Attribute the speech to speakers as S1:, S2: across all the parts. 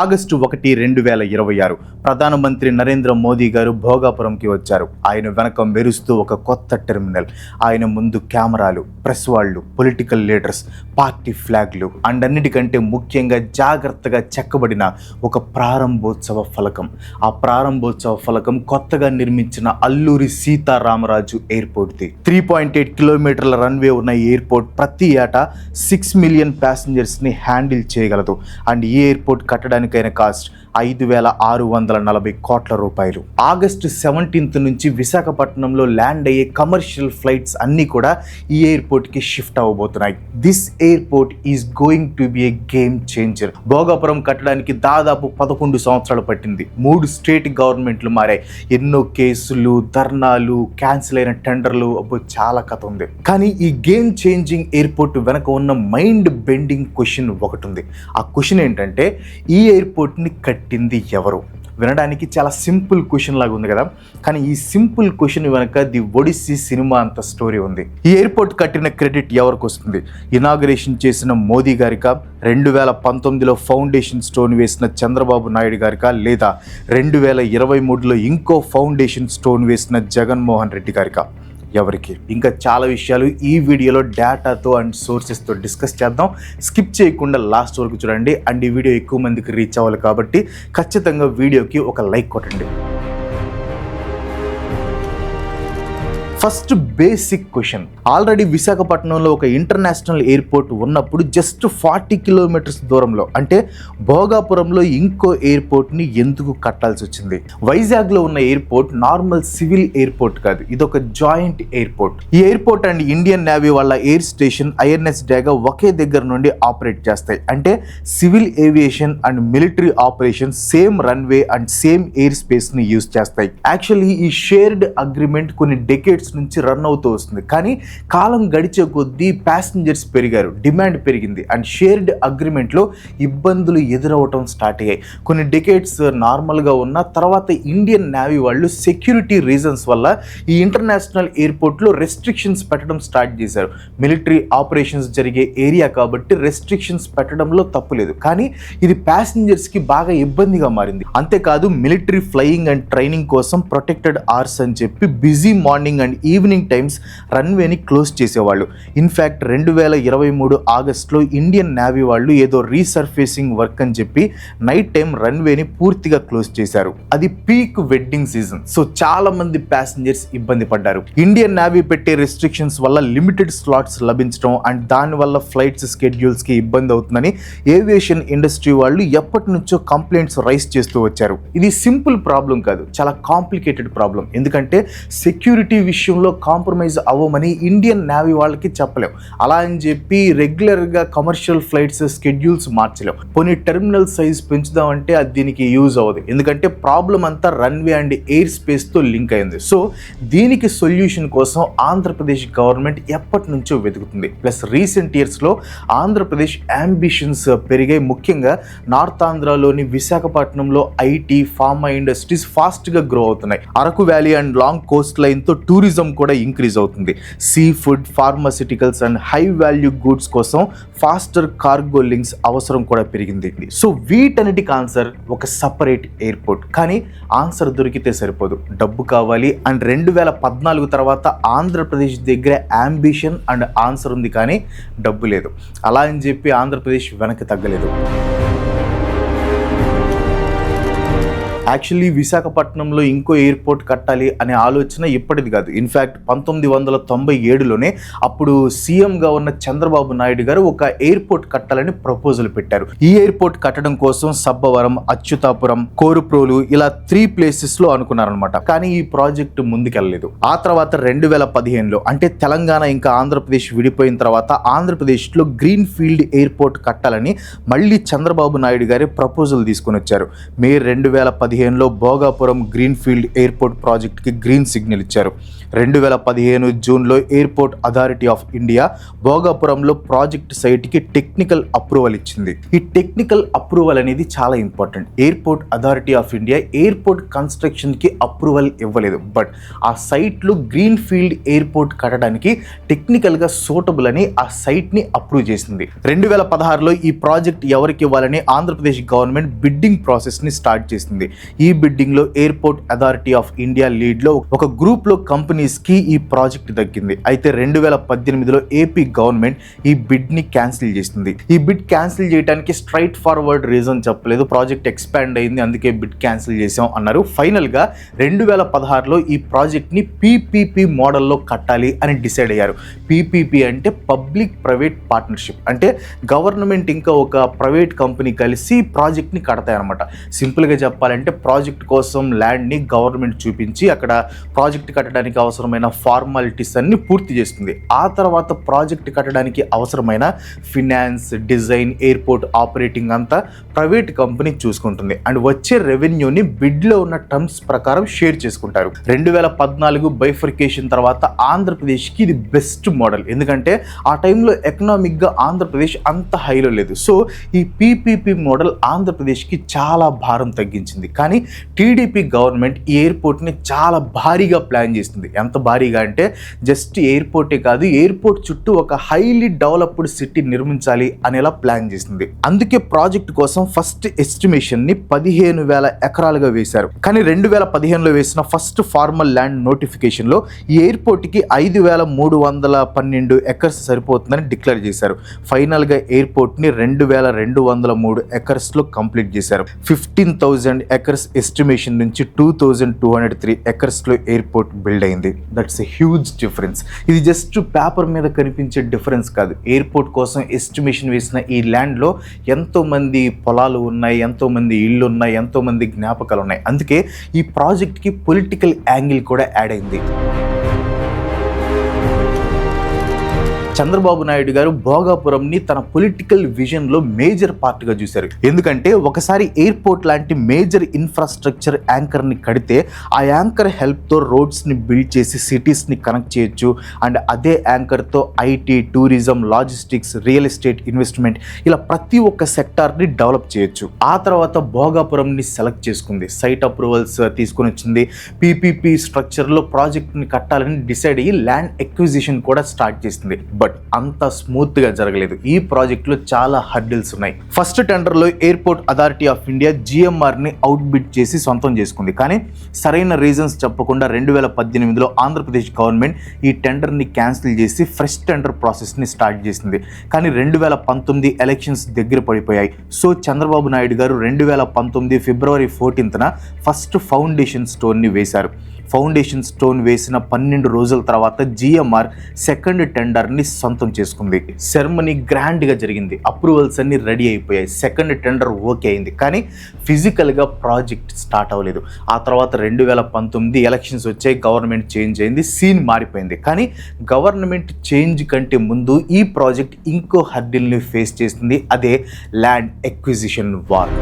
S1: August 1, 2026 ప్రధానమంత్రి నరేంద్ర మోదీ గారు భోగాపురంకి వచ్చారు. ఆయన వెనక మెరుస్తూ ఒక కొత్త టెర్మినల్, ఆయన ముందు కెమెరాలు, ప్రెస్ వాళ్ళు, పొలిటికల్ లీడర్స్, పార్టీ ఫ్లాగ్లు అండ్ అన్నిటికంటే ముఖ్యంగా జాగ్రత్తగా చెక్కబడిన ఒక ప్రారంభోత్సవ ఫలకం. ఆ ప్రారంభోత్సవ ఫలకం కొత్తగా నిర్మించిన అల్లూరి సీతారామరాజు ఎయిర్పోర్ట్ది. 3.8 కిలోమీటర్ల రన్వే ఉన్న ఎయిర్పోర్ట్ ప్రతి ఏటా 6 మిలియన్ ప్యాసింజర్స్ని హ్యాండిల్ చేయగలదు. అండ్ ఈ ఎయిర్పోర్ట్ కట్టడానికైన కాస్ట్ 5,640 కోట్ల రూపాయలు. ఆగస్టు 17 నుంచి విశాఖపట్నంలో ల్యాండ్ అయ్యే కమర్షియల్ ఫ్లైట్స్ అన్నీ కూడా ఈ ఎయిర్పోర్ట్కి షిఫ్ట్ అవ్వబోతున్నాయి. This airport is going to be a game changer. Bhogapuram కట్టడానికి దాదాపు 11 సంవత్సరాలు పట్టింది. 3 స్టేట్ గవర్నమెంట్లు మారాయి. ఎన్నో కేసులు, ధర్నాలు, క్యాన్సిల్ అయిన టెండర్లు, చాలా కథ ఉంది. కానీ ఈ గేమ్ చేంజింగ్ ఎయిర్పోర్ట్ వెనక ఉన్న మైండ్ బెండింగ్ క్వశ్చన్ ఒకటి ఉంది. ఆ క్వశ్చన్ ఏంటంటే, ఈ ఎయిర్పోర్ట్ని కట్టింది ఎవరు? వినడానికి చాలా సింపుల్ క్వశ్చన్ లాగా ఉంది కదా, కానీ ఈ సింపుల్ క్వశ్చన్ వెనక ది ఒడిస్సీ సినిమా అంత స్టోరీ ఉంది. ఈ ఎయిర్పోర్ట్ కట్టిన క్రెడిట్ ఎవరికి వస్తుంది? ఇనాగరేషన్ చేసిన మోదీ గారికా, 2019లో ఫౌండేషన్ స్టోన్ వేసిన చంద్రబాబు నాయుడు గారికా, లేదా 2023లో ఇంకో ఫౌండేషన్ స్టోన్ వేసిన జగన్మోహన్ రెడ్డి గారికా? ఎవరికి? ఇంకా చాలా విషయాలు ఈ వీడియోలో డేటాతో అండ్ సోర్సెస్తో డిస్కస్ చేద్దాం. స్కిప్ చేయకుండా లాస్ట్ వరకు చూడండి. అండ్ ఈ వీడియో ఎక్కువ మందికి రీచ్ అవ్వాలి కాబట్టి ఖచ్చితంగా వీడియోకి ఒక లైక్ కొట్టండి. ఫస్ట్ బేసిక్ క్వశ్చన్, ఆల్రెడీ విశాఖపట్నంలో ఒక ఇంటర్నేషనల్ ఎయిర్పోర్ట్ ఉన్నప్పుడు జస్ట్ 40 కిలోమీటర్స్ దూరంలో అంటే భోగాపురంలో ఇంకో ఎయిర్పోర్ట్ని ఎందుకు కట్టాల్సి వచ్చింది? వైజాగ్లో ఉన్న ఎయిర్పోర్ట్ నార్మల్ సివిల్ ఎయిర్పోర్ట్ కాదు, ఇదొక జాయింట్ ఎయిర్పోర్ట్. ఈ ఎయిర్పోర్ట్ అండ్ ఇండియన్ నేవీ వాళ్ళ ఎయిర్ స్టేషన్ ఐఎన్ఎస్ డాగా ఒకే దగ్గర నుండి ఆపరేట్ చేస్తాయి. అంటే civil aviation and military operation same runway and same air స్పేస్ని యూజ్ చేస్తాయి. యాక్చువల్లీ ఈ షేర్డ్ అగ్రిమెంట్ కొన్ని డెకేడ్స్ నుంచి రన్ అవుతూ వస్తుంది. కానీ కాలం గడిచే కొద్దీ ప్యాసింజర్స్ పెరిగారు, డిమాండ్ పెరిగింది అండ్ షేర్డ్ అగ్రిమెంట్లో ఇబ్బందులు ఎదురవటం స్టార్ట్ అయ్యాయి. కొన్ని డెకేడ్స్ నార్మల్గా ఉన్న తర్వాత ఇండియన్ నేవీ వాళ్ళు సెక్యూరిటీ రీజన్స్ వల్ల ఈ ఇంటర్నేషనల్ ఎయిర్పోర్ట్లో రెస్ట్రిక్షన్స్ పెట్టడం స్టార్ట్ చేశారు. మిలిటరీ ఆపరేషన్స్ జరిగే ఏరియా కాబట్టి రెస్ట్రిక్షన్స్ పెట్టడంలో తప్పులేదు, కానీ ఇది ప్యాసింజర్స్కి బాగా ఇబ్బందిగా మారింది. అంతేకాదు మిలిటరీ ఫ్లయింగ్ అండ్ ట్రైనింగ్ కోసం ప్రొటెక్టెడ్ అవర్స్ అని చెప్పి busy morning and evening times రన్వేని క్లోజ్ చేసేవాళ్ళు. ఇన్ఫ్యాక్ట్ 2023 ఆగస్టులో ఇండియన్ నేవీ వాళ్ళు ఏదో రీసర్ఫేసింగ్ వర్క్ అని చెప్పి నైట్ టైం రన్వేని పూర్తిగా క్లోజ్ చేశారు. అది పీక్ వెడ్డింగ్ సీజన్, సో చాలా మంది ప్యాసింజర్స్ ఇబ్బంది పడ్డారు. ఇండియన్ నేవీ పెట్టే రెస్ట్రిక్షన్స్ వల్ల లిమిటెడ్ స్లాట్స్ లభించడం అండ్ దానివల్ల ఫ్లైట్స్ స్కెడ్యూల్స్కి ఇబ్బంది అవుతుందని ఏవియేషన్ ఇండస్ట్రీ వాళ్ళు ఎప్పటి నుంచో కంప్లైంట్స్ రైజ్ చేస్తూ వచ్చారు. ఇది సింపుల్ ప్రాబ్లం కాదు, చాలా కాంప్లికేటెడ్ ప్రాబ్లం. ఎందుకంటే సెక్యూరిటీ విషయంలో కాంప్రమైజ్ అవ్వమని ఇండియన్ నేవీ వాళ్ళకి చెప్పలేం. అలా అని చెప్పి రెగ్యులర్గా కమర్షియల్ ఫ్లైట్స్ స్కెడ్యూల్స్ మార్చలేం. కొన్ని టెర్మినల్ సైజ్ పెంచుదామంటే అది దీనికి యూజ్ అవ్వదు, ఎందుకంటే ప్రాబ్లం అంతా రన్వే అండ్ ఎయిర్ స్పేస్తో లింక్ అయింది. సో దీనికి సొల్యూషన్ కోసం ఆంధ్రప్రదేశ్ గవర్నమెంట్ ఎప్పటి నుంచో వెతుకుతుంది. ప్లస్ రీసెంట్ ఇయర్స్లో ఆంధ్రప్రదేశ్ అంబిషన్స్ పెరిగాయి. ముఖ్యంగా నార్త్ ఆంధ్రాలోని విశాఖపట్నంలో ఐటీ, ఫార్మా ఇండస్ట్రీస్ ఫాస్ట్గా గ్రో అవుతున్నాయి. Araku valley and long coast లైన్తో టూరిజం కూడా ఇంక్రీజ్ అవుతుంది. Sea food, pharmaceuticals and high value goods కోసం ఫాస్టర్ కార్గో లింక్స్ అవసరం కూడా పెరిగింది. సో వీటన్నిటికి ఆన్సర్ ఒక సపరేట్ ఎయిర్పోర్ట్. కానీ ఆన్సర్ దొరికితే సరిపోదు, డబ్బు కావాలి. అండ్ 2014 తర్వాత ఆంధ్రప్రదేశ్ దగ్గర అంబిషన్ అండ్ ఆన్సర్ ఉంది, కానీ డబ్బు లేదు. అలా అని చెప్పి ఆంధ్రప్రదేశ్ వెనక్కి తగ్గలేదు. యాక్చువల్లీ విశాఖపట్నంలో ఇంకో ఎయిర్పోర్ట్ కట్టాలి అనే ఆలోచన ఇప్పటిది కాదు. ఇన్ఫ్యాక్ట్ 1997లోనే అప్పుడు సీఎంగా ఉన్న చంద్రబాబు నాయుడు గారు ఒక ఎయిర్పోర్ట్ కట్టాలని ప్రపోజల్ పెట్టారు. ఈ ఎయిర్పోర్ట్ కట్టడం కోసం సబ్బవరం, అచ్యుతాపురం, కోరుప్రోలు ఇలా 3 ప్లేసెస్లో అనుకున్నారనమాట. కానీ ఈ ప్రాజెక్ట్ ముందుకెళ్ళలేదు. ఆ తర్వాత 2015లో అంటే తెలంగాణ ఇంకా ఆంధ్రప్రదేశ్ విడిపోయిన తర్వాత ఆంధ్రప్రదేశ్లో గ్రీన్ ఫీల్డ్ ఎయిర్పోర్ట్ కట్టాలని మళ్ళీ చంద్రబాబు నాయుడు గారి ప్రపోజల్ తీసుకుని వచ్చారు. మే 2015 2015లో భోగాపురం గ్రీన్ఫీల్డ్ ఎయిర్పోర్ట్ ప్రాజెక్ట్కి గ్రీన్ సిగ్నల్ ఇచ్చారు. 2015 జూన్లో ఎయిర్పోర్ట్ అథారిటీ ఆఫ్ ఇండియా భోగాపురంలో ప్రాజెక్ట్ సైట్కి టెక్నికల్ అప్రూవల్ ఇచ్చింది. ఈ టెక్నికల్ అప్రూవల్ అనేది చాలా important. Airport authority of India airport కన్స్ట్రక్షన్కి అప్రూవల్ ఇవ్వలేదు, బట్ ఆ సైట్లో గ్రీన్ఫీల్డ్ ఎయిర్పోర్ట్ కట్టడానికి టెక్నికల్గా సూటబుల్ అని ఆ సైట్ని అప్రూవ్ చేసింది. 2016లో ఈ ప్రాజెక్ట్ ఎవరికి ఇవ్వాలని ఆంధ్రప్రదేశ్ గవర్నమెంట్ బిడ్డింగ్ ప్రాసెస్ని స్టార్ట్ చేసింది. ఈ బిడ్డింగ్లో ఎయిర్పోర్ట్ అథారిటీ ఆఫ్ ఇండియా లీడ్లో ఒక గ్రూప్లో కంపెనీస్కి ఈ ప్రాజెక్ట్ దక్కింది. అయితే 2018లో ఏపీ గవర్నమెంట్ ఈ బిడ్ని క్యాన్సిల్ చేసింది. ఈ బిడ్ క్యాన్సిల్ చేయడానికి స్ట్రైట్ ఫార్వర్డ్ రీజన్ చెప్పలేదు. ప్రాజెక్ట్ ఎక్స్పాండ్ అయింది, అందుకే బిడ్ క్యాన్సిల్ చేసాం అన్నారు. ఫైనల్గా 2016లో ఈ ప్రాజెక్ట్ని పీపీపీ మోడల్లో కట్టాలి అని డిసైడ్ అయ్యారు. పీపీపీ అంటే పబ్లిక్ ప్రైవేట్ పార్ట్నర్షిప్, అంటే గవర్నమెంట్ ఇంకా ఒక ప్రైవేట్ కంపెనీ కలిసి ప్రాజెక్ట్ని కడతాయన్నమాట. సింపుల్గా చెప్పాలంటే ప్రాజెక్ట్ కోసం ల్యాండ్ని గవర్నమెంట్ చూపించి అక్కడ ప్రాజెక్ట్ కట్టడానికి అవసరమైన ఫార్మాలిటీస్ అన్ని పూర్తి చేస్తుంది. ఆ తర్వాత ప్రాజెక్ట్ కట్టడానికి అవసరమైన ఫినాన్స్, డిజైన్, ఎయిర్పోర్ట్ ఆపరేటింగ్ అంతా ప్రైవేట్ కంపెనీ చూసుకుంటుంది. అండ్ వచ్చే రెవెన్యూని బిడ్లో ఉన్న టర్మ్స్ ప్రకారం షేర్ చేసుకుంటారు. 2014 బైఫర్కేషన్ తర్వాత ఆంధ్రప్రదేశ్కి ఇది బెస్ట్ మోడల్, ఎందుకంటే ఆ టైంలో ఎకనామిక్గా ఆంధ్రప్రదేశ్ అంత హైలో లేదు. సో ఈ పీపీపీ మోడల్ ఆంధ్రప్రదేశ్కి చాలా భారం తగ్గించింది. కానీ టీడీపీ గవర్నమెంట్ ఈ ఎయిర్పోర్ట్ని చాలా భారీగా ప్లాన్ చేస్తుంది. ఎంత భారీగా అంటే జస్ట్ ఎయిర్పోర్టే కాదు, ఎయిర్పోర్ట్ చుట్టూ ఒక హైలీ డెవలప్డ్ సిటీ నిర్మించాలి అనేలా ప్లాన్ చేసింది. అందుకే ప్రాజెక్ట్ కోసం ఫస్ట్ ఎస్టిమేషన్ని 15,000 ఎకరాలుగా వేశారు. కానీ 2015లో వేసిన ఫస్ట్ ఫార్మల్ ల్యాండ్ నోటిఫికేషన్లో ఈ ఎయిర్పోర్ట్కి 5,312 ఎకర్స్ సరిపోతుందని డిక్లేర్ చేశారు. ఫైనల్గా ఎయిర్పోర్ట్ని 2,203 ఎకర్స్లో కంప్లీట్ చేశారు. 15,000 ఎకర్స్ ఎస్టిమేషన్ నుంచి 2,203 ఎకర్స్లో ఎయిర్పోర్ట్ బిల్డ్ అయింది. That's a huge difference. ఇది జస్ట్ పేపర్ మీద కనిపించే డిఫరెన్స్ కాదు. ఎయిర్పోర్ట్ కోసం ఎస్టిమేషన్ వేసిన ఈ ల్యాండ్లో ఎంతోమంది పొలాలు ఉన్నాయి, ఎంతోమంది ఇళ్ళు ఉన్నాయి, ఎంతోమంది జ్ఞాపకాలు ఉన్నాయి. అందుకే ఈ ప్రాజెక్ట్కి పొలిటికల్ యాంగిల్ కూడా యాడ్ అయింది. చంద్రబాబు నాయుడు గారు భోగాపురంని తన పొలిటికల్ విజన్లో మేజర్ పార్ట్గా చూశారు. ఎందుకంటే ఒకసారి ఎయిర్పోర్ట్ లాంటి మేజర్ ఇన్ఫ్రాస్ట్రక్చర్ యాంకర్ని కడితే ఆ యాంకర్ హెల్ప్తో రోడ్స్ని బిల్డ్ చేసి సిటీస్ని కనెక్ట్ చేయొచ్చు. అండ్ అదే యాంకర్తో IT, tourism, logistics, real estate investment ఇలా ప్రతి ఒక్క సెక్టార్ని డెవలప్ చేయొచ్చు. ఆ తర్వాత భోగాపురంని సెలెక్ట్ చేసుకుంది, సైట్ అప్రూవల్స్ తీసుకొని వచ్చింది, పీపీపీ స్ట్రక్చర్లో ప్రాజెక్ట్ని కట్టాలని డిసైడ్ అయ్యి ల్యాండ్ ఎక్విజిషన్ కూడా స్టార్ట్ చేసింది. బట్ అంత స్మూత్గా జరగలేదు. ఈ ప్రాజెక్ట్లో చాలా హర్డిల్స్ ఉన్నాయి. ఫస్ట్ టెండర్లో ఎయిర్పోర్ట్ అథారిటీ ఆఫ్ ఇండియా జిఎంఆర్ని అవుట్ బిడ్ చేసి సొంతం చేసుకుంది. కానీ సరైన రీజన్స్ చెప్పకుండా 2018లో ఆంధ్రప్రదేశ్ గవర్నమెంట్ ఈ టెండర్ని క్యాన్సిల్ చేసి ఫ్రెష్ టెండర్ ప్రాసెస్ని స్టార్ట్ చేసింది. కానీ 2019 ఎలక్షన్స్ దగ్గర పడిపోయాయి. సో చంద్రబాబు నాయుడు గారు 2019 ఫిబ్రవరి 14న ఫస్ట్ ఫౌండేషన్ స్టోన్ని వేశారు. ఫౌండేషన్ స్టోన్ వేసిన 12 రోజుల తర్వాత జిఎంఆర్ సెకండ్ టెండర్ని సొంతం చేసుకుంది. సెరమనీ గ్రాండ్గా జరిగింది, అప్రూవల్స్ అన్ని రెడీ అయిపోయాయి, సెకండ్ టెండర్ ఓకే అయింది. కానీ ఫిజికల్గా ప్రాజెక్ట్ స్టార్ట్ అవ్వలేదు. ఆ తర్వాత 2019 ఎలక్షన్స్ వచ్చాయి, గవర్నమెంట్ చేంజ్ అయింది, సీన్ మారిపోయింది. కానీ గవర్నమెంట్ చేంజ్ కంటే ముందు ఈ ప్రాజెక్ట్ ఇంకో హర్డిల్ని ఫేస్ చేసింది, అదే ల్యాండ్ ఎక్విజిషన్ వార్.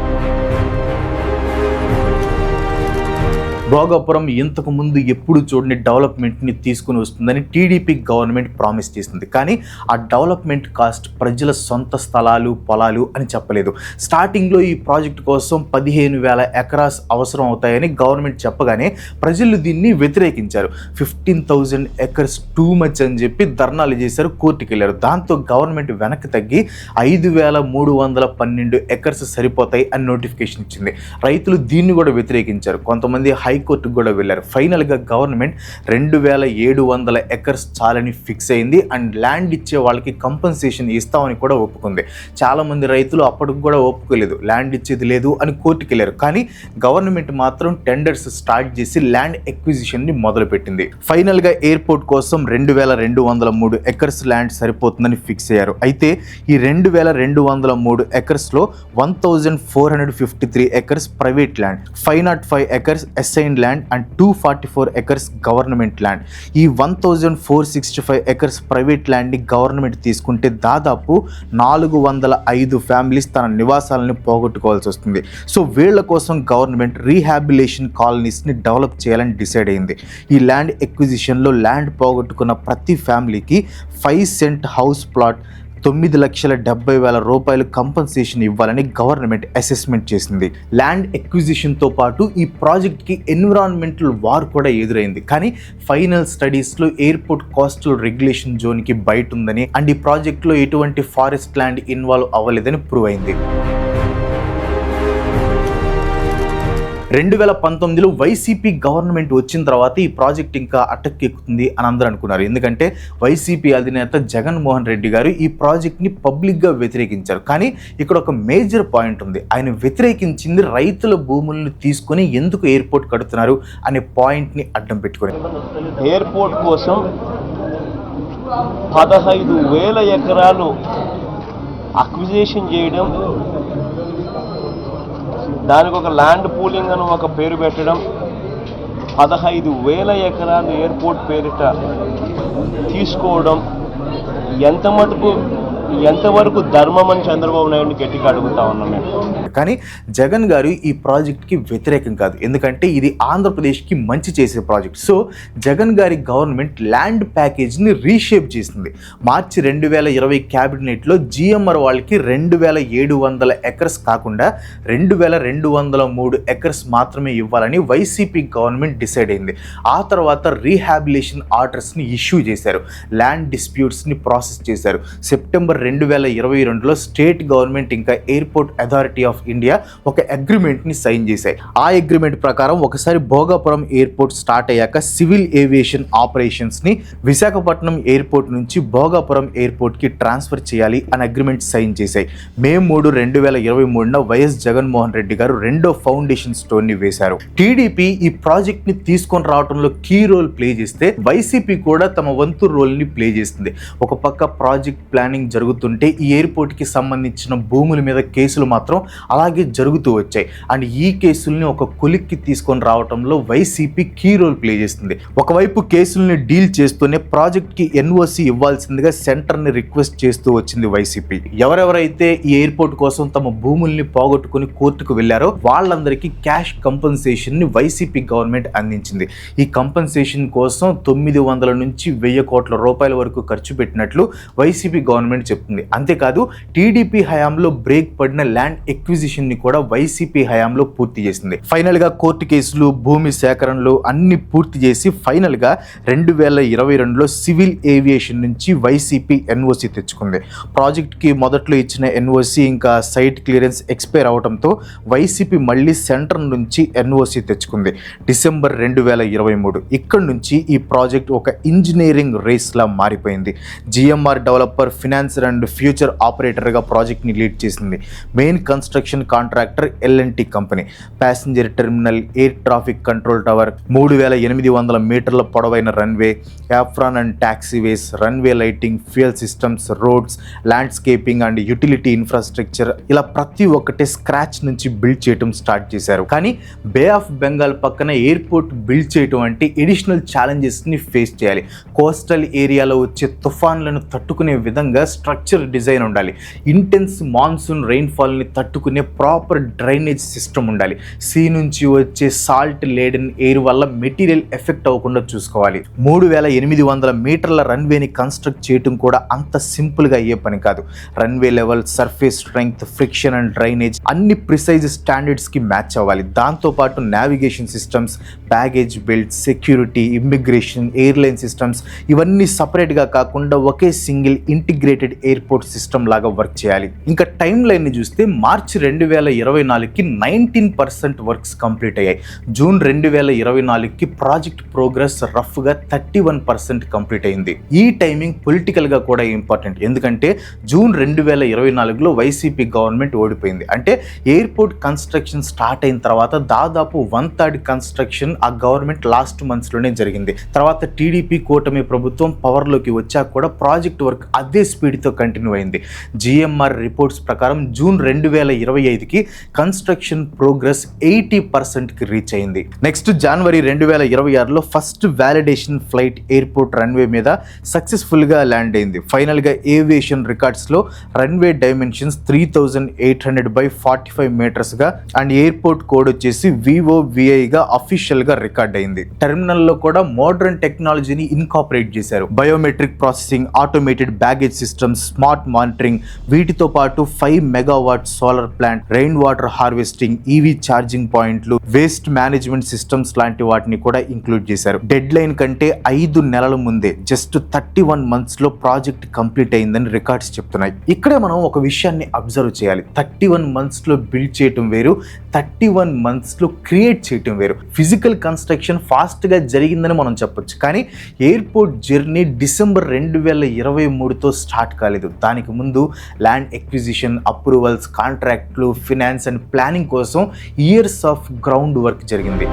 S1: భోగాపురం ఇంతకు ముందు ఎప్పుడు చూడని డెవలప్మెంట్ని తీసుకుని వస్తుందని టీడీపీ గవర్నమెంట్ ప్రామిస్ చేసింది. కానీ ఆ డెవలప్మెంట్ కాస్ట్ ప్రజల సొంత స్థలాలు, పొలాలు అని చెప్పలేదు. స్టార్టింగ్లో ఈ ప్రాజెక్ట్ కోసం 15,000 ఎకరాస్ అవసరం అవుతాయని గవర్నమెంట్ చెప్పగానే ప్రజలు దీన్ని వ్యతిరేకించారు. 15,000 ఎకర్స్ టూ మచ్ అని చెప్పి ధర్నాలు చేశారు, కోర్టుకి వెళ్ళారు. దాంతో గవర్నమెంట్ వెనక్కి తగ్గి 5,312 ఎకర్స్ సరిపోతాయి అని నోటిఫికేషన్ ఇచ్చింది. రైతులు దీన్ని కూడా వ్యతిరేకించారు, కొంతమంది హైకోర్టుకు కూడా వెళ్ళారు. ఫైనల్గా గవర్నమెంట్ 2,700 ఎకర్స్ చాలని ఫిక్స్ అయింది. అండ్ ల్యాండ్ ఇచ్చే వాళ్ళకి కంపెన్సేషన్ ఇస్తామని కూడా ఒప్పుకుంది. చాలామంది రైతులు అప్పటికి కూడా ఒప్పుకోలేదు, ల్యాండ్ ఇచ్చేది లేదు అని కోర్టుకు వెళ్ళారు. కానీ గవర్నమెంట్ మాత్రం టెండర్స్ స్టార్ట్ చేసి ల్యాండ్ ఎక్విజిషన్ని మొదలుపెట్టింది. ఫైనల్గా ఎయిర్పోర్ట్ కోసం 2,203 ఎకర్స్ ల్యాండ్ సరిపోతుందని ఫిక్స్ అయ్యారు. అయితే ఈ 2,203 ఎకర్స్లో 1,453 acres private land, 505 acres SI pristine land and 244 acres government land. ఈ 1465 acres ప్రైవేట్ ల్యాండ్ని గవర్నమెంట్ తీసుకుంటే దాదాపు 405 ఫ్యామిలీస్ తన నివాసాలను పోగొట్టుకోవాల్సి వస్తుంది. సో వీళ్ళ కోసం గవర్నమెంట్ రీహాబిలేషన్ కాలనీస్ని డెవలప్ చేయాలని డిసైడ్ అయింది. ఈ ల్యాండ్ ఎక్విజిషన్లో ల్యాండ్ పోగొట్టుకున్న ప్రతి ఫ్యామిలీకి 5 సెంట్ హౌస్ ప్లాట్ 9,70,000 రూపాయలు కంపెన్సేషన్ ఇవ్వాలని గవర్నమెంట్ అసెస్మెంట్ చేసింది. ల్యాండ్ ఎక్విజిషన్తో పాటు ఈ ప్రాజెక్ట్కి ఎన్విరాన్మెంటల్ వార్ కూడా ఎదురైంది. కానీ ఫైనల్ స్టడీస్లో ఎయిర్పోర్ట్ కోస్టల్ రెగ్యులేషన్ జోన్కి బయట ఉందని అండ్ ఈ ప్రాజెక్ట్లో ఎటువంటి ఫారెస్ట్ ల్యాండ్ ఇన్వాల్వ్ అవ్వలేదని ప్రూవ్ అయింది. 2019లో వైసీపీ గవర్నమెంట్ వచ్చిన తర్వాత ఈ ప్రాజెక్ట్ ఇంకా అటకెక్కుతుంది అని అందరూ అనుకున్నారు. ఎందుకంటే వైసీపీ అధినేత జగన్మోహన్ రెడ్డి గారు ఈ ప్రాజెక్ట్ని పబ్లిక్గా వ్యతిరేకించారు. కానీ ఇక్కడ ఒక మేజర్ పాయింట్ ఉంది. ఆయన వ్యతిరేకించింది రైతుల భూములను తీసుకొని ఎందుకు ఎయిర్పోర్ట్ కడుతున్నారు అనే పాయింట్ని అడ్డం పెట్టుకొని.
S2: ఎయిర్పోర్ట్ కోసం 15,000 ఎకరాలు అక్విజిషన్ చేయడం, దానికి ఒక ల్యాండ్ పూలింగ్ అని ఒక పేరు పెట్టడం, 15,000 ఎకరాలు ఎయిర్పోర్ట్ పేరిట తీసుకోవడం ఎంతవరకు ధర్మం అని చంద్రబాబు నాయుడిని గట్టిగా అడుగుతా ఉన్నాం మేము.
S1: కానీ జగన్ గారు ఈ ప్రాజెక్ట్కి వ్యతిరేకం కాదు. ఎందుకంటే ఇది ఆంధ్రప్రదేశ్కి మంచి చేసే ప్రాజెక్ట్. సో జగన్ గారి గవర్నమెంట్ ల్యాండ్ ప్యాకేజ్ని రీషేప్ చేసింది. మార్చి 2020 క్యాబినెట్లో జిఎంఆర్ వాళ్ళకి 2,700 acres కాకుండా 2,203 acres మాత్రమే ఇవ్వాలని వైసీపీ గవర్నమెంట్ డిసైడ్ అయింది. ఆ తర్వాత రీహాబిలేషన్ ఆర్డర్స్ని ఇష్యూ చేశారు. ల్యాండ్ డిస్ప్యూట్స్ని ప్రాసెస్ చేశారు. సెప్టెంబర్ 2022లో స్టేట్ గవర్నమెంట్ ఇంకా ఎయిర్పోర్ట్ అథారిటీ ఆఫ్ ఇండియా ఒక అగ్రిమెంట్ని సైన్ చేశాయి. ఆ అగ్రిమెంట్ ప్రకారం ఒకసారి భోగాపురం ఎయిర్పోర్ట్ స్టార్ట్ అయ్యాక సివిల్ ఏవియేషన్ ఆపరేషన్స్ని విశాఖపట్నం ఎయిర్పోర్ట్ నుంచి భోగాపురం ఎయిర్పోర్ట్కి ట్రాన్స్ఫర్ చేయాలి అని అగ్రిమెంట్ సైన్ చేశాయి. మే 3, 2023న వైఎస్ జగన్మోహన్ రెడ్డి గారు రెండో ఫౌండేషన్ స్టోన్ని వేశారు. టీడీపీ ఈ ప్రాజెక్ట్ని తీసుకొని రావడంలో కీ రోల్ ప్లే చేస్తే వైసీపీ కూడా తమ వంతు రోల్ని ప్లే చేస్తుంది. ఒక పక్క ప్రాజెక్ట్ ప్లానింగ్ జరుగుతుంటే ఈ ఎయిర్పోర్ట్కి సంబంధించిన భూముల మీద కేసులు మాత్రం అలాగే జరుగుతూ వచ్చాయి. అండ్ ఈ కేసుల్ని ఒక కొలిక్కి తీసుకొని రావడంలో వైసీపీ కీ రోల్ ప్లే చేస్తుంది. ఒకవైపు కేసుల్ని డీల్ చేస్తూనే ప్రాజెక్ట్కి ఎన్ఓసి ఇవ్వాల్సిందిగా సెంటర్ని రిక్వెస్ట్ చేస్తూ వచ్చింది వైసీపీ. ఎవరెవరైతే ఈ ఎయిర్పోర్ట్ కోసం తమ భూముల్ని పోగొట్టుకుని కోర్టుకు వెళ్లారో వాళ్ళందరికీ క్యాష్ కంపెన్సేషన్ని వైసీపీ గవర్నమెంట్ అందించింది. ఈ కంపెన్సేషన్ కోసం 900 నుంచి 1,000 కోట్ల రూపాయల వరకు ఖర్చు పెట్టినట్లు వైసీపీ గవర్నమెంట్ చెప్తుంది. అంతేకాదు టీడీపీ హయాంలో బ్రేక్ పడిన ల్యాండ్ ఎక్విజిషన్ని కూడా వైసీపీ హయాంలో పూర్తి చేసింది. ఫైనల్ గా కోర్టు కేసులు, భూమి సేకరణలు అన్ని పూర్తి చేసి ఫైనల్ గా 2022లో సివిల్ ఏవియేషన్ నుంచి వైసీపీ ఎన్ఓసి తెచ్చుకుంది. ప్రాజెక్ట్ కి మొదట్లో ఇచ్చిన ఎన్ఓసి ఇంకా సైట్ క్లియరెన్స్ ఎక్స్పైర్ అవడంతో వైసీపీ మళ్ళీ సెంటర్ నుంచి ఎన్ఓసి తెచ్చుకుంది. డిసెంబర్ 2023 ఇక్కడి నుంచి ఈ ప్రాజెక్ట్ ఒక ఇంజనీరింగ్ రేస్ లా మారిపోయింది. GMR developer, financer and future ఆపరేటర్గా ప్రాజెక్ట్ని లీడ్ చేసింది. Main construction contractor L and T company. Passenger terminal, air traffic control tower, 3,800 మీటర్ల పొడవైన runway, apron and taxiways, runway lighting, fuel systems, roads, landscaping and utility infrastructure, ఇలా ప్రతి ఒక్కటే స్క్రాచ్ నుంచి build చేయడం స్టార్ట్ చేశారు. కానీ బే ఆఫ్ బెంగాల్ పక్కన ఎయిర్పోర్ట్ బిల్డ్ చేయడం అంటే ఎడిషనల్ ఛాలెంజెస్ని ఫేస్ చేయాలి. కోస్టల్ ఏరియాలో వచ్చే తుఫాన్లను తట్టుకునే విధంగా స్ట్రక్చర్ డిజైన్ ఉండాలి. ఇంటెన్స్ మాన్సూన్ రెయిన్ఫాల్ని తట్టుకునే ప్రాపర్ డ్రైనేజ్ సిస్టమ్ ఉండాలి. సీ నుంచి వచ్చే సాల్ట్ లేడెన్ ఎయిర్ వల్ల మెటీరియల్ ఎఫెక్ట్ అవ్వకుండా చూసుకోవాలి. 3,800 మీటర్ల రన్వేని కన్స్ట్రక్ట్ చేయడం కూడా అంత సింపుల్గా అయ్యే పని కాదు. Runway level, surface strength, friction and drainage అన్ని ప్రిసైజ్ స్టాండర్డ్స్కి మ్యాచ్ అవ్వాలి. దాంతోపాటు navigation systems, baggage belt, security, immigration, airline systems ఇవన్నీ సపరేట్గా కాకుండా ఒకే సింగిల్ ఇంటిగ్రేటెడ్ ఎయిర్పోర్ట్ సిస్టమ్ లాగా వర్క్ చేయాలి. ఇంకా టైం లైన్ని చూస్తే మార్చి 2024కి 19% వర్క్స్ కంప్లీట్ అయ్యాయి. జూన్ 2024కి ప్రాజెక్ట్ ప్రోగ్రెస్ రఫ్గా 31% కంప్లీట్ అయింది. ఈ టైమింగ్ పొలిటికల్గా కూడా ఇంపార్టెంట్. ఎందుకంటే జూన్ 2024లో వైసీపీ గవర్నమెంట్ ఓడిపోయింది. అంటే ఎయిర్పోర్ట్ కన్స్ట్రక్షన్ స్టార్ట్ అయిన తర్వాత దాదాపు 1/3 కన్స్ట్రక్షన్ ఆ గవర్నమెంట్ లాస్ట్ మంత్స్లోనే జరిగింది. తర్వాత టీడీపీ కూటమి ప్రభుత్వం పవర్లోకి వచ్చాక కూడా ప్రాజెక్ట్ వర్క్ అదే స్పీడ్తో కంటిన్యూ అయింది. జిఎంఆర్ రిపోర్ట్స్ ప్రకారం జూన్ 2025కి కన్స్ట్రక్షన్ ప్రోగ్రెస్ 80%కి రీచ్ అయింది. నెక్స్ట్ జనవరి 2026లో first validation flight airport runway మీద సక్సెస్ఫుల్గా ల్యాండ్ అయింది. ఫైనల్గా ఏవియేషన్ రికార్డ్స్లో రన్వే డైమెన్షన్స్ 3008/45 మీటర్స్గా అండ్ ఎయిర్పోర్ట్ కోడ్ వచ్చేసి VOVIగా అఫీషియల్గా రికార్డ్ అయింది. టెర్మినల్లో కూడా మోడర్న్ టెక్నాలజీని ఇన్కాపరేట్ చేశారు. Biometric processing, automated baggage systems, smart monitoring, వీటితో పాటు 5 megawatt solar plant, rain water harvesting, EV charging పాయింట్లు, వేస్ట్ మేనేజ్మెంట్ సిస్టమ్స్ లాంటి వాటిని కూడా ఇంక్లూడ్ చేశారు. డెడ్ లైన్ కంటే 5 నెలల ముందే జస్ట్ 31 మంత్స్లో ప్రాజెక్ట్ కంప్లీట్ అయిందని రికార్డ్స్ చెప్తున్నాయి. ఇక్కడే మనం ఒక విషయాన్ని అబ్జర్వ్ చేయాలి. 31 మంత్స్లో బిల్డ్ చేయటం వేరు, 31 మంత్స్లో క్రియేట్ చేయటం వేరు. ఫిజికల్ కన్స్ట్రక్షన్ ఫాస్ట్గా జరిగిందని మనం చెప్పొచ్చు, కానీ ఎయిర్పోర్ట్ జర్నీ డిసెంబర్ 2023తో స్టార్ట్ కాలేదు. దానికి ముందు ల్యాండ్ ఎక్విజిషన్, అప్రూవల్స్, కాంట్రాక్ట్లు, ఫినాన్స్ అండ్ ప్లానింగ్ కోసం ఇయర్స్ ఆఫ్ గ్రౌండ్ వర్క్ జరిగింది.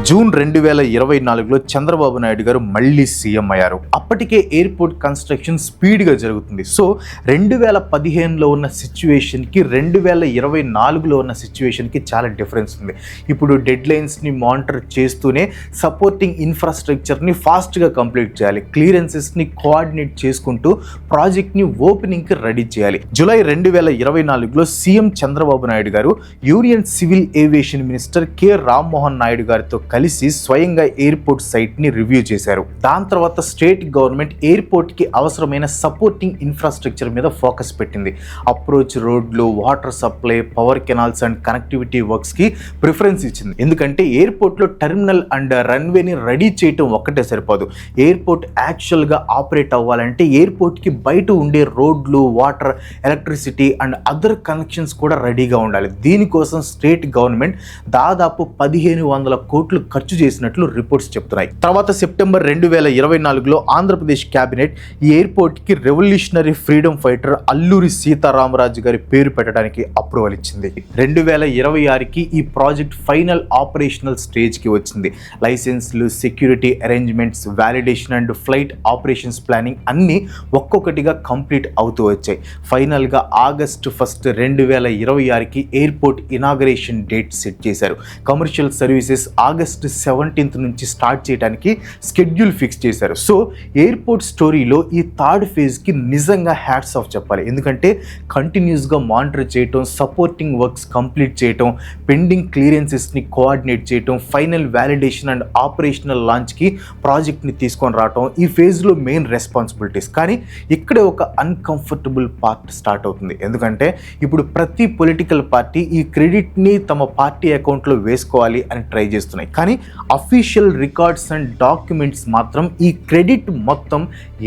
S1: జూన్ 2024లో చంద్రబాబు నాయుడు గారు మళ్ళీ సీఎం అయ్యారు. అప్పటికే ఎయిర్పోర్ట్ కన్స్ట్రక్షన్ స్పీడ్గా జరుగుతుంది. సో 2015లో ఉన్న సిచ్యువేషన్కి 2024లో ఉన్న సిచ్యువేషన్కి చాలా డిఫరెన్స్ ఉంది. ఇప్పుడు డెడ్ లైన్స్ని మానిటర్ చేస్తూనే సపోర్టింగ్ ఇన్ఫ్రాస్ట్రక్చర్ని ఫాస్ట్గా కంప్లీట్ చేయాలి. క్లియరెన్సెస్ని కోఆర్డినేట్ చేసుకుంటూ ప్రాజెక్ట్ని ఓపెనింగ్కి రెడీ చేయాలి. జూలై 2024లో సీఎం చంద్రబాబు నాయుడు గారు union civil aviation minister K Rammohan Naidu గారితో కలిసి స్వయంగా ఎయిర్పోర్ట్ సైట్ని రివ్యూ చేశారు. దాని తర్వాత స్టేట్ గవర్నమెంట్ ఎయిర్పోర్ట్కి అవసరమైన సపోర్టింగ్ ఇన్ఫ్రాస్ట్రక్చర్ మీద ఫోకస్ పెట్టింది. అప్రోచ్ రోడ్లు, water supply, power canals and connectivity వర్క్స్కి ప్రిఫరెన్స్ ఇచ్చింది. ఎందుకంటే ఎయిర్పోర్ట్లో టెర్మినల్ అండ్ రన్వేని రెడీ చేయటం ఒక్కటే సరిపోదు. ఎయిర్పోర్ట్ యాక్చువల్గా ఆపరేట్ అవ్వాలంటే ఎయిర్పోర్ట్కి బయట ఉండే రోడ్లు, water, electricity and other connections కూడా రెడీగా ఉండాలి. దీనికోసం స్టేట్ గవర్నమెంట్ దాదాపు 1500 కోట్లు ఖర్చు చేసినట్లు రిపోర్ట్స్ చెప్తున్నాయి. తర్వాత సెప్టెంబర్ 2024లో ఆంధ్రప్రదేశ్ క్యాబినెట్ ఈ ఎయిర్పోర్ట్ కి revolutionary freedom fighter Alluri Sitaramaraju గారి పేరు పెట్టడానికి అప్రూవల్ ఇచ్చింది. 2026కి ఈ ప్రాజెక్ట్ ఫైనల్ ఆపరేషనల్ స్టేజ్ కి వచ్చింది. లైసెన్స్లు, security arrangements, validation and flight operations planning అన్ని ఒక్కొక్కటిగా కంప్లీట్ అవుతూ వచ్చాయి. ఫైనల్ గా ఆగస్టు 1, 2026కి ఎయిర్పోర్ట్ ఇనాగరేషన్ డేట్ సెట్ చేశారు. కమర్షియల్ సర్వీసెస్ ఆగస్టు 17th నుంచి స్టార్ట్ చేయడానికి షెడ్యూల్ ఫిక్స్ చేశారు. సో ఎయిర్పోర్ట్ స్టోరీలో ఈ థర్డ్ ఫేజ్కి నిజంగా హ్యాట్స్ ఆఫ్ చెప్పాలి. ఎందుకంటే కంటిన్యూస్గా మానిటర్ చేయటం, సపోర్టింగ్ వర్క్స్ కంప్లీట్ చేయటం, పెండింగ్ క్లియరెన్సెస్ని కోఆర్డినేట్ చేయటం, ఫైనల్ వ్యాలిడేషన్ అండ్ ఆపరేషనల్ లాంచ్కి ప్రాజెక్ట్ని తీసుకొని రావటం ఈ ఫేజ్లో మెయిన్ రెస్పాన్సిబిలిటీస్. కానీ ఇక్కడే ఒక అన్కంఫర్టబుల్ పార్ట్ స్టార్ట్ అవుతుంది. ఎందుకంటే ఇప్పుడు ప్రతి పొలిటికల్ పార్టీ ఈ క్రెడిట్ని తమ పార్టీ అకౌంట్లో వేసుకోవాలి అని ట్రై చేస్తున్నాయి. కానీ అఫీషియల్ రికార్డ్స్ అండ్ డాక్యుమెంట్స్ మాత్రం ఈ క్రెడిట్ మొత్తం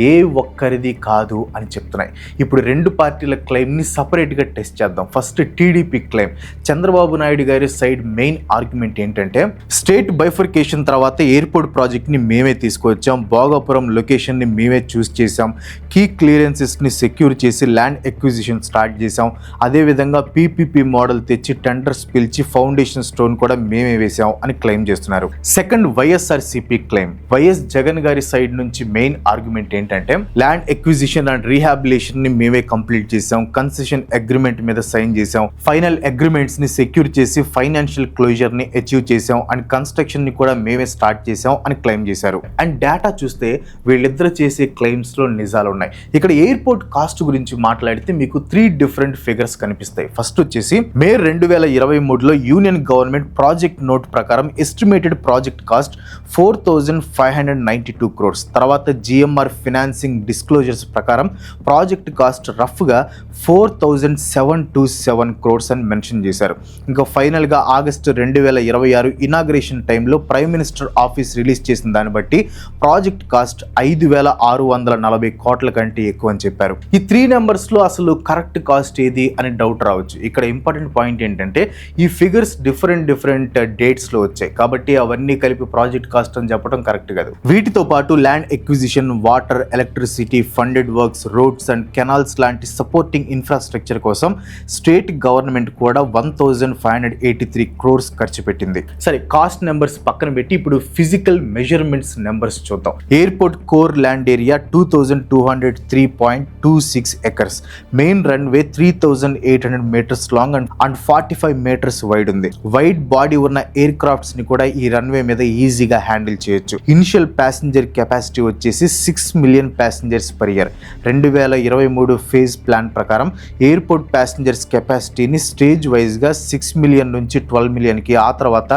S1: ఏ ఒక్కరిది కాదు అని చెప్తున్నాయి. ఇప్పుడు రెండు పార్టీల క్లెయిమ్ని సపరేట్గా టెస్ట్ చేద్దాం. First TDP claim. Chandrababu Naidu గారి సైడ్ మెయిన్ ఆర్గ్యుమెంట్ ఏంటంటే స్టేట్ బైఫర్కేషన్ తర్వాత ఎయిర్పోర్ట్ ప్రాజెక్ట్ని మేమే తీసుకొచ్చాం, భోగాపురం లొకేషన్ని మేమే చూస్ చేసాం, కీ క్లియరెన్సెస్ని సెక్యూర్ చేసి ల్యాండ్ ఎక్విజిషన్ స్టార్ట్ చేసాం, అదేవిధంగా పీపీపీ మోడల్ తెచ్చి టెండర్స్ పిలిచి ఫౌండేషన్ స్టోన్ కూడా మేమే వేసాం అని క్లెయిమ్ చేస్తున్నారు. Second YSRCP claim. YS Jagan గారి సైడ్ నుంచి మెయిన్ ఆర్గ్యుమెంట్ ఏంటంటే ల్యాండ్ ఎక్విజిషన్ అండ్ రీహాబిలిటేషన్ ని మేమే కంప్లీట్ చేసాం, కన్సెషన్ అగ్రిమెంట్ మీద సైన్ చేసాం, ఫైనల్ అగ్రిమెంట్స్ ని సెక్యూర్ చేసి ఫైనాన్షియల్ క్లోజర్ ని అచీవ్ చేసాం అండ్ కన్స్ట్రక్షన్ ని కూడా మేమే స్టార్ట్ చేసాం అని క్లెయిమ్ చేశారు. అండ్ డేటా చూస్తే వీళ్ళిద్దరు చేసే క్లెయిమ్స్ లో నిజాలు ఉన్నాయి. ఇక్కడ ఎయిర్పోర్ట్ కాస్ట్ గురించి మాట్లాడితే మీకు 3 డిఫరెంట్ ఫిగర్స్ కనిపిస్తాయి. ఫస్ట్ వచ్చేసి మే 2023లో యూనియన్ గవర్నమెంట్ ప్రాజెక్ట్ నోట్ ప్రకారం ఎస్టిమేటెడ్ ప్రాజెక్ట్ కాస్ట్ 4592 crores. తర్వాత జిఎంఆర్ ఫినాన్సింగ్ డిస్క్లోజర్స్ ప్రకారం ప్రాజెక్ట్ కాస్ట్ రఫ్గా 4727 crores అని మెన్షన్ చేశారు. ఇంకా ఫైనల్గా ఆగస్టు 2026 ఇనాగ్రేషన్ టైంలో ప్రైమ్ మినిస్టర్ ఆఫీస్ రిలీజ్ చేసిన దాన్ని బట్టి ప్రాజెక్ట్ కాస్ట్ 5640 కోట్ల కంటే ఎక్కువ అని చెప్పారు. ఈ 3 నెంబర్స్లో అసలు కరెక్ట్ కాస్ట్ ఏది అని డౌట్ రావచ్చు. ఇక్కడ ఇంపార్టెంట్ పాయింట్ ఏంటంటే ఈ ఫిగర్స్ డిఫరెంట్ డేట్స్లో వచ్చాయి కాబట్టి కాబట్టి అవన్నీ కలిపి ప్రాజెక్ట్ కాస్ట్ అని చెప్పడం కరెక్ట్ కాదు. వీటితో పాటు land acquisition, water, electricity, funded works, roads and canals లాంటి సపోర్టింగ్ ఇన్ఫ్రాస్ట్రక్చర్ కోసం స్టేట్ గవర్నమెంట్ కూడా 1583 crores ఖర్చు పెట్టింది. సరే, కాస్ట్ నెంబర్స్ పక్కన పెట్టి ఇప్పుడు ఫిజికల్ మెజర్మెంట్స్ నెంబర్స్ చూద్దాం. Airport core land area 2203.26 acres. Main runway 3800 meters long and 45 meters wide ఉంది. వైడ్ బాడీ ఉన్న ఎయిర్ క్రాఫ్ట్స్ ని కూడా ఈ రన్వే మీద ఈజీగా హ్యాండిల్ చేయొచ్చు. ఇనిషియల్ ప్యాసింజర్ కెపాసిటీ వచ్చేసి 6 million passengers per year. 2023 phase plan ప్రకారం ఎయిర్పోర్ట్ ప్యాసింజర్స్ కెపాసిటీని స్టేజ్ వైజ్ గా 6 million నుంచి 12 million కి, ఆ తర్వాత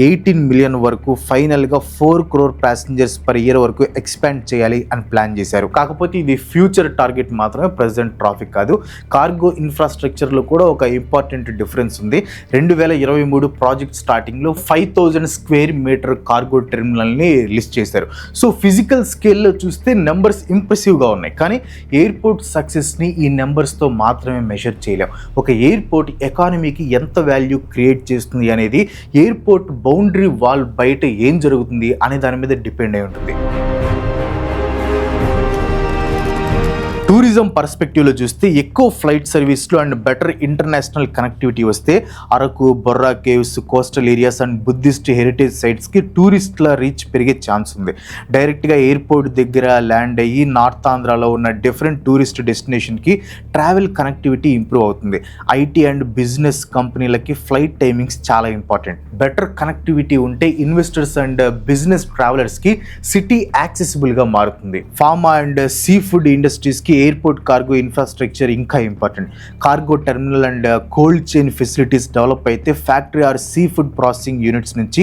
S1: 18 million వరకు, ఫైనల్ గా 4 crore passengers per year వరకు ఎక్స్పాండ్ చేయాలి అని ప్లాన్ చేశారు. కాకపోతే ఇది ఫ్యూచర్ టార్గెట్ మాత్రమే, ప్రెసెంట్ ట్రాఫిక్ కాదు. కార్గో ఇన్ఫ్రాస్ట్రక్చర్ లో కూడా ఒక ఇంపార్టెంట్ డిఫరెన్స్ ఉంది. 2023 ప్రాజెక్ట్ స్టార్టింగ్ లో 5000 square meter కార్గో టెర్మినల్ ని లిస్ట్ చేశారు. సో ఫిజికల్ స్కేల్లో చూస్తే నెంబర్స్ ఇంప్రెసివ్ గా ఉన్నాయి, కానీ ఎయిర్పోర్ట్ సక్సెస్ ని ఈ నెంబర్స్ తో మాత్రమే మెజర్ చేయలేం. ఒక ఎయిర్పోర్ట్ ఎకానమీకి ఎంత వాల్యూ క్రియేట్ చేస్తుంది అనేది ఎయిర్పోర్ట్ బౌండరీ వాల్ బయట ఏం జరుగుతుంది అనే దాని మీద డిపెండ్ అయి ఉంటుంది. టూరిజం పర్స్పెక్టివ్లో చూస్తే ఎక్కువ ఫ్లైట్ సర్వీస్లు అండ్ బెటర్ ఇంటర్నేషనల్ కనెక్టివిటీ వస్తే Araku, Borra caves, coastal areas and Buddhist heritage సైట్స్కి టూరిస్టుల రీచ్ పెరిగే ఛాన్స్ ఉంది. డైరెక్ట్గా ఎయిర్పోర్ట్ దగ్గర ల్యాండ్ అయ్యి నార్త్ ఆంధ్రాలో ఉన్న డిఫరెంట్ టూరిస్ట్ డెస్టినేషన్కి ట్రావెల్ కనెక్టివిటీ ఇంప్రూవ్ అవుతుంది. ఐటీ అండ్ బిజినెస్ కంపెనీలకి ఫ్లైట్ టైమింగ్స్ చాలా ఇంపార్టెంట్. బెటర్ కనెక్టివిటీ ఉంటే ఇన్వెస్టర్స్ అండ్ బిజినెస్ ట్రావెలర్స్కి సిటీ యాక్సెసిబుల్గా మారుతుంది. ఫార్మా అండ్ సీ ఫుడ్ ఇండస్ట్రీస్కి ఎయిర్పోర్ట్ కార్గో ఇన్ఫ్రాస్ట్రక్చర్ ఇంకా important. Cargo terminal and cold chain facilities develop అయితే factory or sea food processing units నుంచి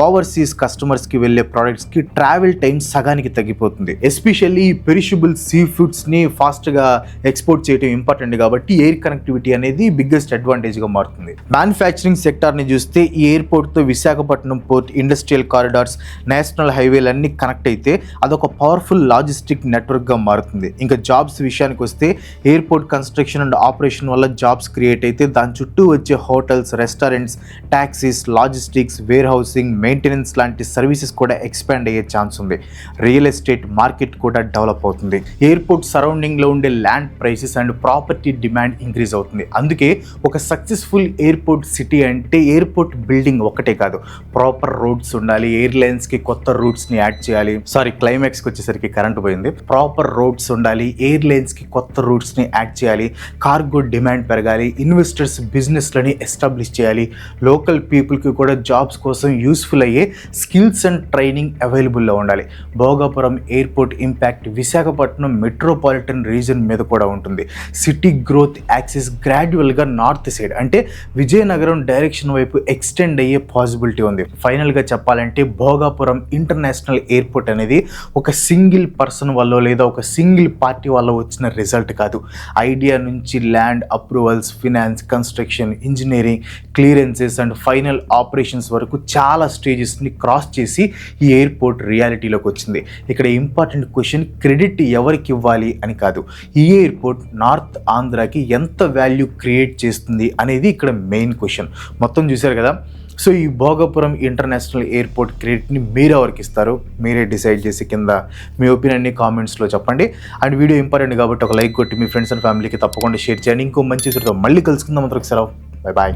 S1: ఓవర్సీస్ కస్టమర్స్కి వెళ్ళే ప్రోడక్ట్స్కి ట్రావెల్ టైం సగానికి తగ్గిపోతుంది. ఎస్పెషల్లీ పెరిషబుల్ సీ ఫుడ్స్ని ఫాస్ట్గా ఎక్స్పోర్ట్ చేయడం ఇంపార్టెంట్ కాబట్టి ఎయిర్ కనెక్టివిటీ అనేది బిగ్గెస్ట్ అడ్వాంటేజ్గా మారుతుంది. మ్యానుఫ్యాక్చరింగ్ సెక్టార్ని చూస్తే ఈ ఎయిర్పోర్ట్తో Visakhapatnam port, industrial corridors, national హైవేలన్నీ కనెక్ట్ అయితే అదొక పవర్ఫుల్ లాజిస్టిక్ నెట్వర్క్గా మారుతుంది. ఇంకా జాబ్స్ విషయానికి వస్తే ఎయిర్పోర్ట్ కన్స్ట్రక్షన్ అండ్ ఆపరేషన్ వల్ల జాబ్స్ క్రియేట్ అయితే దాని చుట్టూ వచ్చే hotels, restaurants, taxis, logistics, warehousing, maintenance లాంటి సర్వీసెస్ కూడా ఎక్స్పాండ్ అయ్యే ఛాన్స్ ఉంది. రియల్ ఎస్టేట్ మార్కెట్ కూడా డెవలప్ అవుతుంది. ఎయిర్పోర్ట్ సరౌండింగ్లో ఉండే land prices and property demand increase అవుతుంది. అందుకే ఒక సక్సెస్ఫుల్ ఎయిర్పోర్ట్ సిటీ అంటే ఎయిర్పోర్ట్ బిల్డింగ్ ఒకటే కాదు, ప్రాపర్ రోడ్స్ ఉండాలి, ఎయిర్లైన్స్కి కొత్త రూట్స్ని యాడ్ చేయాలి. క్లైమాక్స్కి వచ్చేసరికి కరెంట్ పోయింది. ప్రాపర్ రోడ్స్ ఉండాలి, ఎయిర్లైన్స్కి కొత్త రూట్స్ని యాడ్ చేయాలి, కార్గో డిమాండ్ పెరగాలి, ఇన్వెస్టర్స్ బిజినెస్లని ఎస్టాబ్లిష్ చేయాలి, లోకల్ పీపుల్కి కూడా జాబ్స్ కోసం యూస్ఫుల్ అయ్యే స్కిల్స్ అండ్ ట్రైనింగ్ అవైలబుల్లో ఉండాలి. Bhogapuram airport impact Visakhapatnam metropolitan reason మీద కూడా ఉంటుంది. సిటీ గ్రోత్ యాక్సిస్ గ్రాడ్యువల్గా నార్త్ సైడ్ అంటే విజయనగరం డైరెక్షన్ వైపు ఎక్స్టెండ్ అయ్యే పాసిబిలిటీ ఉంది. ఫైనల్గా చెప్పాలంటే భోగాపురం ఇంటర్నేషనల్ ఎయిర్పోర్ట్ అనేది ఒక సింగిల్ పర్సన్ వల్ల లేదా ఒక సింగిల్ పార్టీ వల్ల వచ్చిన రిజల్ట్ కాదు. ఐడియా నుంచి land approvals, finance, construction, engineering, clearances and final operations వరకు చాలా స్టేజెస్ని క్రాస్ చేసి ఈ ఎయిర్పోర్ట్ రియాలిటీలోకి వచ్చింది. ఇక్కడ ఇంపార్టెంట్ క్వశ్చన్ క్రెడిట్ ఎవరికి ఇవ్వాలి అని కాదు, ఈ ఎయిర్పోర్ట్ నార్త్ ఆంధ్రాకి ఎంత వాల్యూ క్రియేట్ చేస్తుంది అనేది ఇక్కడ మెయిన్ క్వశ్చన్. మొత్తం చూశారు కదా. సో ఈ భోగాపురం ఇంటర్నేషనల్ ఎయిర్పోర్ట్ క్రెడిట్ని మీరు ఎవరికి ఇస్తారు మీరే డిసైడ్ చేసి కింద మీ ఒపీనియన్ని కామెంట్స్లో చెప్పండి. అండ్ వీడియో ఇంపార్టెంట్ కాబట్టి ఒక లైక్ కొట్టి మీ ఫ్రెండ్స్ అండ్ ఫ్యామిలీకి తప్పకుండా షేర్ చేయండి. ఇంకో మంచి విషయంతో మళ్ళీ కలుసుకుందాం. అంతవరకు సెలవు, బై బాయ్.